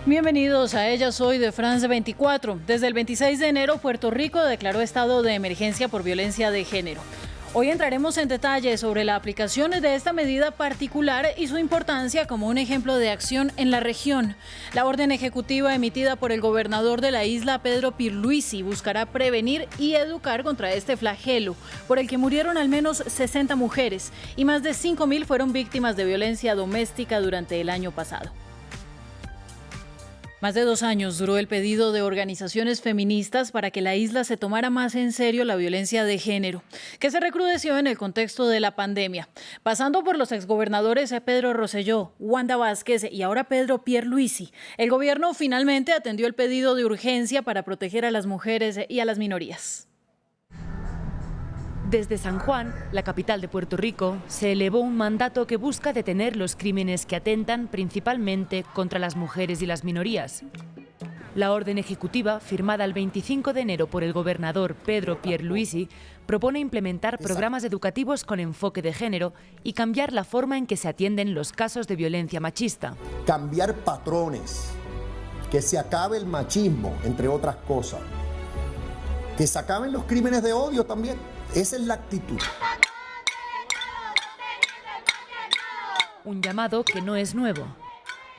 Bienvenidos a Ella Soy de France 24. Desde el 26 de enero, Puerto Rico declaró estado de emergencia por violencia de género. Hoy entraremos en detalle sobre la aplicación de esta medida particular y su importancia como un ejemplo de acción en la región. La orden ejecutiva emitida por el gobernador de la isla, Pedro Pierluisi, buscará prevenir y educar contra este flagelo, por el que murieron al menos 60 mujeres y más de 5.000 fueron víctimas de violencia doméstica durante el año pasado. Más de 2 años duró el pedido de organizaciones feministas para que la isla se tomara más en serio la violencia de género, que se recrudeció en el contexto de la pandemia. Pasando por los exgobernadores Pedro Rosselló, Wanda Vázquez y ahora Pedro Pierluisi, el gobierno finalmente atendió el pedido de urgencia para proteger a las mujeres y a las minorías. Desde San Juan, la capital de Puerto Rico, se elevó un mandato que busca detener los crímenes que atentan principalmente contra las mujeres y las minorías. La orden ejecutiva, firmada el 25 de enero por el gobernador Pedro Pierluisi, propone implementar programas educativos con enfoque de género y cambiar la forma en que se atienden los casos de violencia machista. Cambiar patrones, que se acabe el machismo, entre otras cosas. Que se acaben los crímenes de odio también. Esa es la actitud. Un llamado que no es nuevo.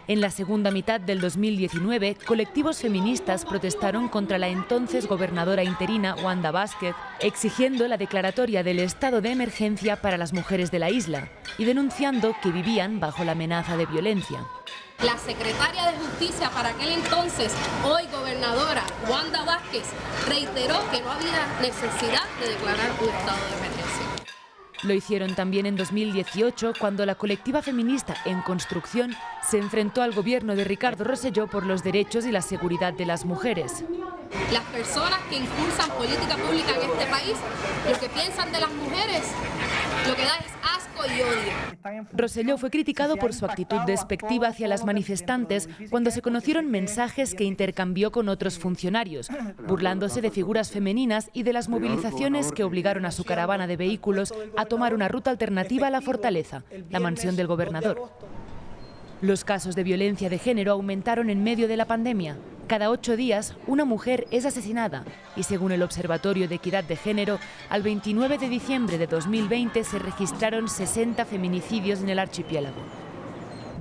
En la segunda mitad del 2019, colectivos feministas protestaron contra la entonces gobernadora interina Wanda Vázquez, exigiendo la declaratoria del estado de emergencia para las mujeres de la isla y denunciando que vivían bajo la amenaza de violencia. La secretaria de Justicia para aquel entonces, hoy gobernadora, Wanda Vázquez, reiteró que no había necesidad de declarar un estado de emergencia. Lo hicieron también en 2018, cuando la colectiva feminista En Construcción se enfrentó al gobierno de Ricardo Rosselló por los derechos y la seguridad de las mujeres. Las personas que impulsan política pública en este país, lo que piensan de las mujeres, lo que da es asco y odio. Rosselló fue criticado por su actitud despectiva hacia las manifestantes cuando se conocieron mensajes que intercambió con otros funcionarios, burlándose de figuras femeninas y de las movilizaciones que obligaron a su caravana de vehículos a tomar una ruta alternativa a la fortaleza, la mansión del gobernador. Los casos de violencia de género aumentaron en medio de la pandemia. Cada 8 días, una mujer es asesinada y según el Observatorio de Equidad de Género, al 29 de diciembre de 2020 se registraron 60 feminicidios en el archipiélago.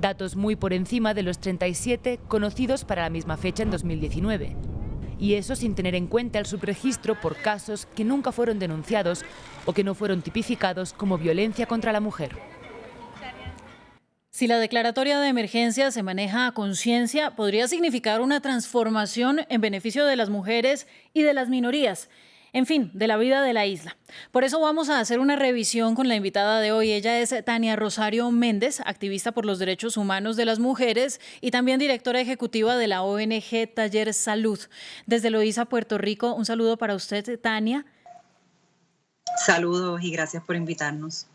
Datos muy por encima de los 37 conocidos para la misma fecha en 2019. Y eso sin tener en cuenta el subregistro por casos que nunca fueron denunciados o que no fueron tipificados como violencia contra la mujer. Si la declaratoria de emergencia se maneja a conciencia, podría significar una transformación en beneficio de las mujeres y de las minorías, en fin, de la vida de la isla. Por eso vamos a hacer una revisión con la invitada de hoy. Ella es Tania Rosario Méndez, activista por los derechos humanos de las mujeres y también directora ejecutiva de la ONG Taller Salud. Desde Loíza, Puerto Rico, un saludo para usted, Tania. Saludos y gracias por invitarnos.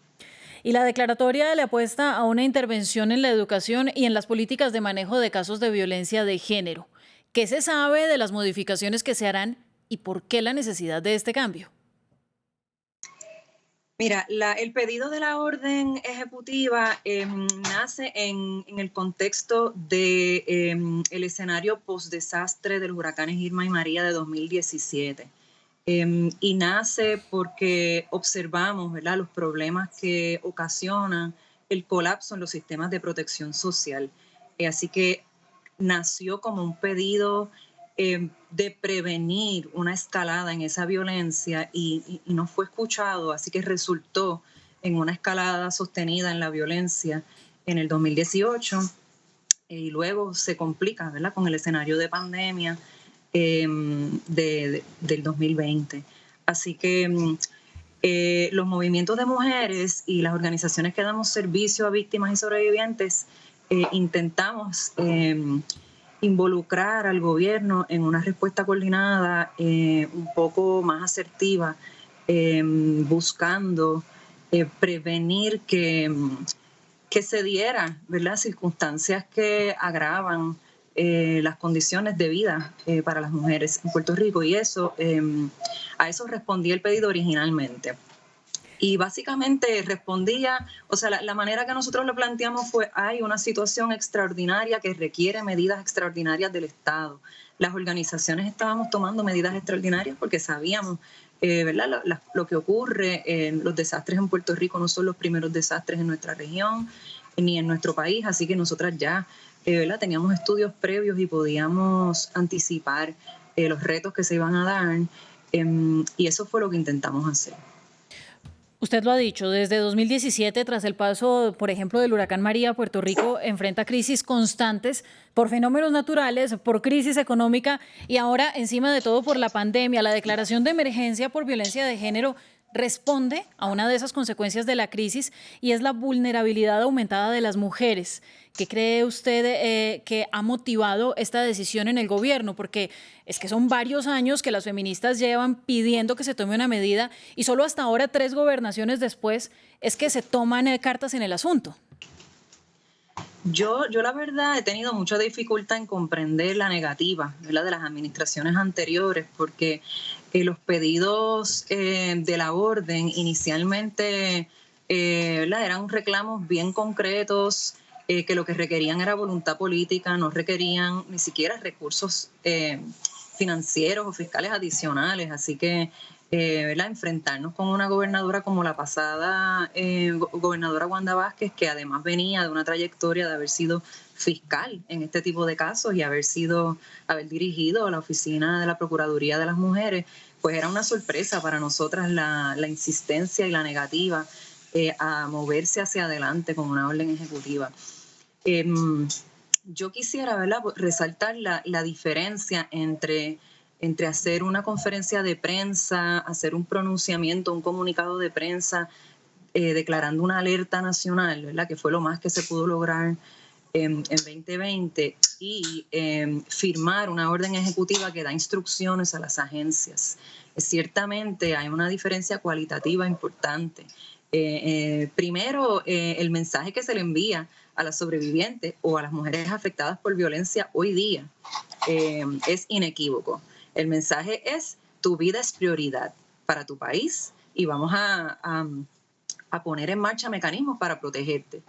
Y la declaratoria le apuesta a una intervención en la educación y en las políticas de manejo de casos de violencia de género. ¿Qué se sabe de las modificaciones que se harán y por qué la necesidad de este cambio? Mira, el pedido de la orden ejecutiva nace en el contexto de el escenario post-desastre de los huracanes Irma y María de 2017. Y nace porque observamos, ¿verdad?, los problemas que ocasionan el colapso en los sistemas de protección social. Así que nació como un pedido de prevenir una escalada en esa violencia y no fue escuchado, así que resultó en una escalada sostenida en la violencia en el 2018 y luego se complica, ¿verdad?, con el escenario de pandemia del 2020. Así que los movimientos de mujeres y las organizaciones que damos servicio a víctimas y sobrevivientes intentamos involucrar al gobierno en una respuesta coordinada un poco más asertiva, buscando prevenir que se dieran, ¿verdad?, circunstancias que agravan las condiciones de vida para las mujeres en Puerto Rico, y a eso respondía el pedido originalmente. Y básicamente respondía, o sea, la manera que nosotros lo planteamos fue, hay una situación extraordinaria que requiere medidas extraordinarias del Estado. Las organizaciones estábamos tomando medidas extraordinarias porque sabíamos, ¿verdad? Lo que ocurre, los desastres en Puerto Rico no son los primeros desastres en nuestra región ni en nuestro país, así que nosotras ya, ¿verdad? Teníamos estudios previos y podíamos anticipar los retos que se iban a dar, y eso fue lo que intentamos hacer. Usted lo ha dicho, desde 2017, tras el paso, por ejemplo, del huracán María, Puerto Rico enfrenta crisis constantes por fenómenos naturales, por crisis económica y ahora, encima de todo, por la pandemia. La declaración de emergencia por violencia de género responde a una de esas consecuencias de la crisis y es la vulnerabilidad aumentada de las mujeres. ¿Qué cree usted que ha motivado esta decisión en el gobierno? Porque es que son varios años que las feministas llevan pidiendo que se tome una medida y solo hasta ahora, 3 gobernaciones después, es que se toman cartas en el asunto. Yo la verdad he tenido mucha dificultad en comprender la negativa, ¿verdad?, de las administraciones anteriores, porque los pedidos de la orden inicialmente ¿verdad?, eran reclamos bien concretos, que lo que requerían era voluntad política, no requerían ni siquiera recursos financieros o fiscales adicionales, así que ¿verdad?, enfrentarnos con una gobernadora como la pasada gobernadora Wanda Vázquez, que además venía de una trayectoria de haber sido fiscal en este tipo de casos y haber dirigido la oficina de la Procuraduría de las Mujeres, pues era una sorpresa para nosotras la insistencia y la negativa a moverse hacia adelante con una orden ejecutiva. Yo quisiera, ¿verdad?, resaltar la diferencia entre hacer una conferencia de prensa, hacer un pronunciamiento, un comunicado de prensa declarando una alerta nacional, ¿verdad?, que fue lo más que se pudo lograr en 2020, y firmar una orden ejecutiva que da instrucciones a las agencias. Ciertamente hay una diferencia cualitativa importante. Primero, el mensaje que se le envía a las sobrevivientes o a las mujeres afectadas por violencia hoy día es inequívoco. El mensaje es: tu vida es prioridad para tu país y vamos a poner en marcha mecanismos para protegerte.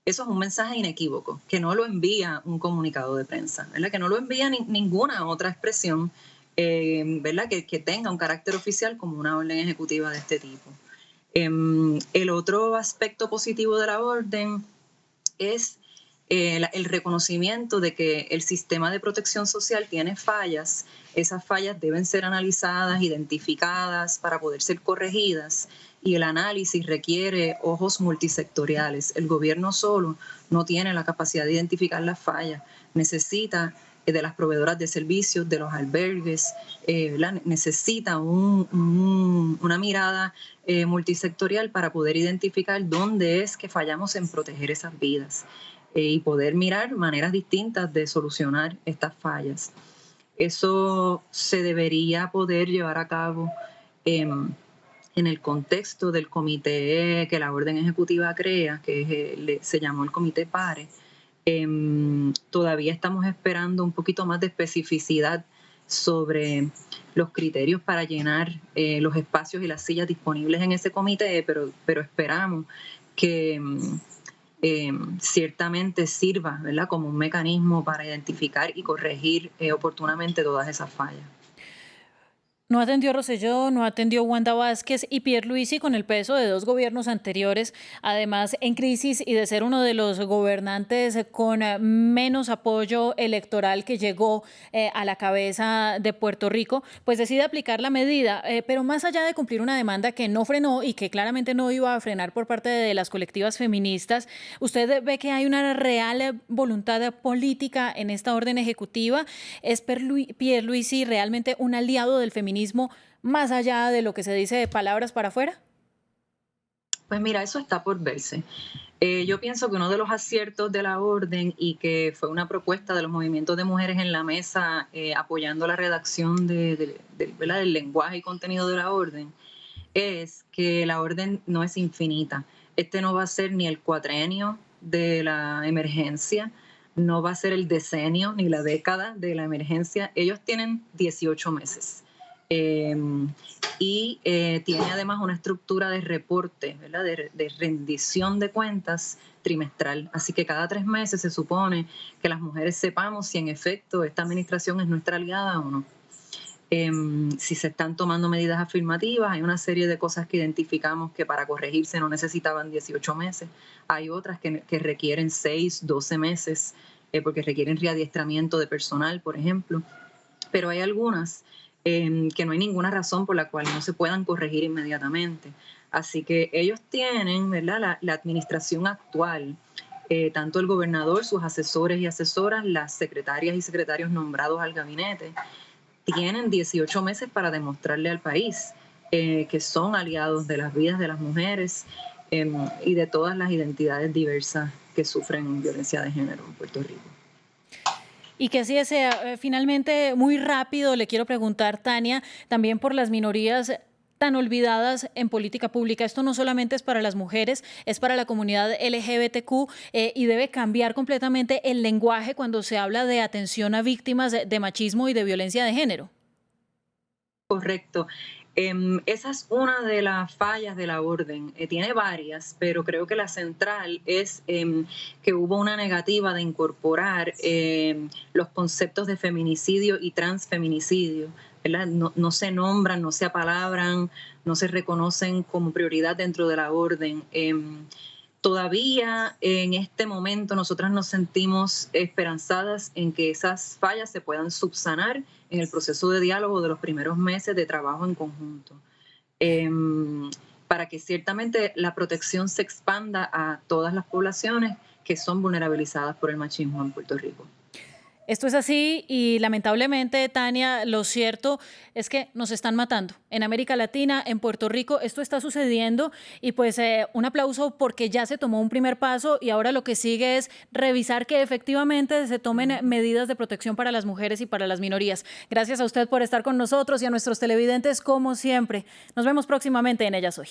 Eso es un mensaje inequívoco, que no lo envía un comunicado de prensa, ¿verdad?, que no lo envía ninguna otra expresión ¿verdad?, que tenga un carácter oficial como una orden ejecutiva de este tipo. El otro aspecto positivo de la orden es el reconocimiento de que el sistema de protección social tiene fallas. Esas fallas deben ser analizadas, identificadas para poder ser corregidas, y el análisis requiere ojos multisectoriales. El gobierno solo no tiene la capacidad de identificar las fallas, necesita de las proveedoras de servicios, de los albergues, necesita una mirada multisectorial para poder identificar dónde es que fallamos en proteger esas vidas y poder mirar maneras distintas de solucionar estas fallas. Eso se debería poder llevar a cabo en el contexto del comité que la orden ejecutiva crea, que se llamó el Comité PARE. Todavía estamos esperando un poquito más de especificidad sobre los criterios para llenar los espacios y las sillas disponibles en ese comité, pero esperamos que ciertamente sirva, ¿verdad?, como un mecanismo para identificar y corregir oportunamente todas esas fallas. No atendió Rosselló, no atendió Wanda Vázquez y Pierluisi, con el peso de 2 gobiernos anteriores, además en crisis y de ser uno de los gobernantes con menos apoyo electoral que llegó a la cabeza de Puerto Rico, pues decide aplicar la medida, pero más allá de cumplir una demanda que no frenó y que claramente no iba a frenar por parte de las colectivas feministas, ¿usted ve que hay una real voluntad política en esta orden ejecutiva? ¿Es Pierluisi realmente un aliado del feminismo más allá de lo que se dice de palabras para afuera? Pues mira, eso está por verse. Yo pienso que uno de los aciertos de la orden, y que fue una propuesta de los movimientos de mujeres en la mesa apoyando la redacción del lenguaje y contenido de la orden, es que la orden no es infinita. Este no va a ser ni el cuatrienio de la emergencia, no va a ser el decenio ni la década de la emergencia. Ellos tienen 18 meses. y tiene además una estructura de reporte, ¿verdad? De rendición de cuentas trimestral. Así que cada 3 meses se supone que las mujeres sepamos si en efecto esta administración es nuestra aliada o no. Si se están tomando medidas afirmativas, hay una serie de cosas que identificamos que para corregirse no necesitaban 18 meses. Hay otras que requieren 6, 12 meses, porque requieren readiestramiento de personal, por ejemplo. Pero hay algunas que no hay ninguna razón por la cual no se puedan corregir inmediatamente. Así que ellos tienen, ¿verdad?, la administración actual, tanto el gobernador, sus asesores y asesoras, las secretarias y secretarios nombrados al gabinete, tienen 18 meses para demostrarle al país que son aliados de las vidas de las mujeres y de todas las identidades diversas que sufren violencia de género en Puerto Rico. Y que así sea. Finalmente, muy rápido, le quiero preguntar, Tania, también por las minorías tan olvidadas en política pública. Esto no solamente es para las mujeres, es para la comunidad LGBTQ y debe cambiar completamente el lenguaje cuando se habla de atención a víctimas de machismo y de violencia de género. Correcto. Esa es una de las fallas de la orden. Tiene varias, pero creo que la central es que hubo una negativa de incorporar los conceptos de feminicidio y transfeminicidio. No se nombran, no se apalabran, no se reconocen como prioridad dentro de la orden. Todavía en este momento nosotras nos sentimos esperanzadas en que esas fallas se puedan subsanar en el proceso de diálogo de los primeros meses de trabajo en conjunto, para que ciertamente la protección se expanda a todas las poblaciones que son vulnerabilizadas por el machismo en Puerto Rico. Esto es así y lamentablemente, Tania, lo cierto es que nos están matando. En América Latina, en Puerto Rico, esto está sucediendo y pues un aplauso porque ya se tomó un primer paso y ahora lo que sigue es revisar que efectivamente se tomen medidas de protección para las mujeres y para las minorías. Gracias a usted por estar con nosotros y a nuestros televidentes como siempre. Nos vemos próximamente en Ellas Hoy.